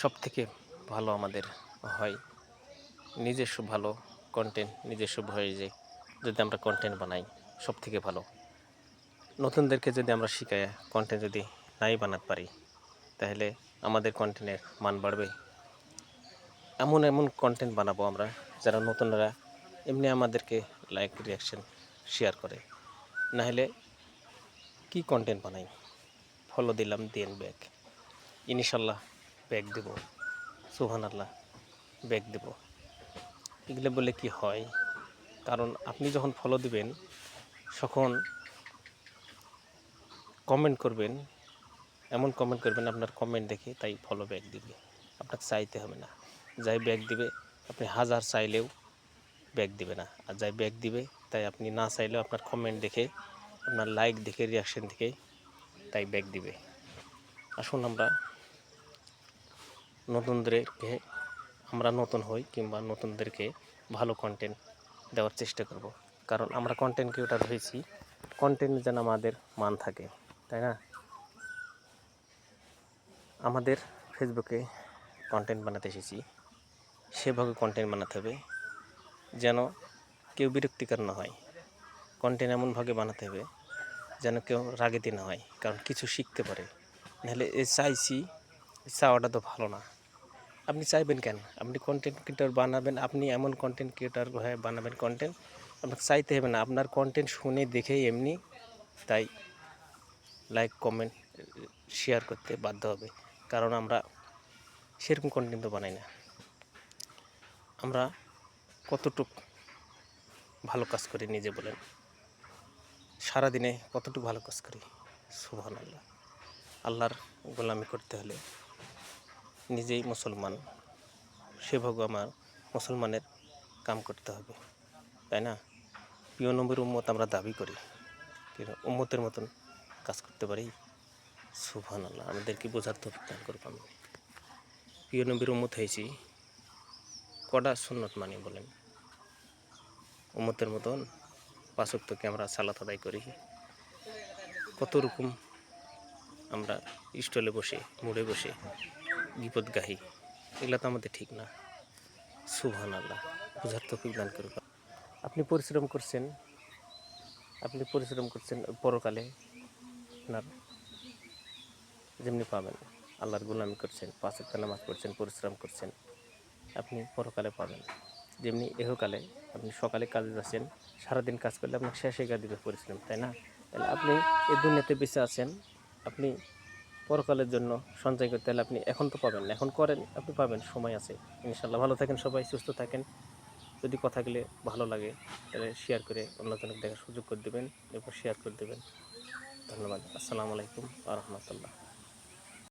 সবথেকে ভালো আমাদের হয় নিজস্ব ভালো কন্টেন্ট, নিজস্ব ভয়েসে যদি আমরা কন্টেন্ট বানাই সবথেকে ভালো। নতুনদেরকে যদি আমরা শিখাই কন্টেন্ট যদি নাই বানাতে পারি, তাহলে আমাদের কন্টেন্টের মান বাড়বে। এমন এমন কন্টেন্ট বানাবো আমরা যারা নতুনরা এমনি আমাদেরকে লাইক রিয়াকশন শেয়ার করে। না হলে কী কন্টেন্ট বানাই, ফলো দিলাম দেন ব্যাক, ইনশাল্লাহ ব্যাক দেব, সুবহানাল্লাহ ব্যাক দেব। এগুলো বলে কি হয়? কারণ আপনি যখন ফলো দিবেন তখন কমেন্ট করবেন, এমন কমেন্ট করবেন আপনার কমেন্ট দেখে তাই ফলো ব্যাক দিবে। আপনাকে চাইতে হবে না, যাই ব্যাক দিবে আপনি হাজার চাইলেও ব্যাক দিবে না। আর যাই ব্যাক দিবে তাই আপনি না চাইলেও আপনার কমেন্ট দেখে, আপনার লাইক দেখে, রিয়াকশন দেখে তাই ব্যাক দিবে। আসুন আমরা নতুনদেরকে, আমরা নতুন হই কিংবা নতুনদেরকে ভালো কন্টেন্ট দেওয়ার চেষ্টা করব। কারণ আমরা কন্টেন্ট ক্রিয়েটর হয়েছি, কন্টেন্ট যেন আমাদের মান থাকে, তাই না? আমাদের ফেসবুকে কন্টেন্ট বানাতে এসেছি, সেভাবে কন্টেন্ট বানাতে হবে যেন কেউ বিরক্তিকর না হয়। কন্টেন্ট এমনভাবে বানাতে হবে যেন কেউ রাগেতে না হয়, কারণ কিছু শিখতে পারে। নাহলে চাইছি, চাওয়াটা তো ভালো না। আপনি চাইবেন কেন? আপনি কন্টেন্ট ক্রিয়েটর বানাবেন, আপনি এমন কন্টেন্ট ক্রিয়েটর হয়ে বানাবেন কন্টেন্ট, আপনাকে চাইতে হবে না। আপনার কন্টেন্ট শুনে দেখেই এমনি তাই লাইক কমেন্ট শেয়ার করতে বাধ্য হবে। কারণ আমরা সেরকম কন্টেন্ট তো বানাই না। আমরা কতটুক ভালো কাজ করি নিজে বলেন? সারাদিনে কতটুকু ভালো কাজ করি? সুবহানাল্লাহ। আল্লাহর গোলামি করতে হলে নিজেই মুসলমান, সেভাবে আমার মুসলমানের কাম করতে হবে, তাই না? প্রিয় নবীর উম্মত আমরা দাবি করি, কিন্তু উম্মতের মতন কাজ করতে পারি? সুবহানাল্লাহ, আমাদেরকে বোঝার তৌফিক দান করুন। আমি প্রিয় নবীর উম্মত হয়েছি, কটা সুন্নত মানি বলেন? উম্মতের মতন 5 ওয়াক্তকে আমরা সালাত আদায় করি, কত রকম আমরা স্টলে বসে, মোড়ে বসে গীবত গাহি, এগুলো তো আমাদের ঠিক না। সুবহানাল্লাহ, বোঝার তৌফিক দান করুন। আপনি পরিশ্রম করছেন, পরকালে আপনার যেমনি পাবেন, আল্লাহর গোলামি করছেন, 5 ওয়াক্ত নামাজ পড়ছেন, পরিশ্রম করছেন, আপনি পরকালে পাবেন। যেমনি এহকালে আপনি সকালে কাজে যাচ্ছেন, সারাদিন কাজ করলে আপনাকে শেষে গা দিবে পরিশ্রম, তাই না? তাহলে আপনি এই দুনিয়াতে বেঁচে আছেন, আপনি পরকালের জন্য সঞ্চয় করতে হলে আপনি এখন তো পাবেন না, এখন করেন, আপনি পাবেন, সময় আছে ইনশাল্লাহ। ভালো থাকেন সবাই, সুস্থ থাকেন। যদি কথাগুলো ভালো লাগে তাহলে শেয়ার করে অন্যজনকে দেখার সুযোগ করে দেবেন এবং শেয়ার করে দেবেন। ধন্যবাদ। আসসালামু আলাইকুম ওয়া রাহমাতুল্লাহ।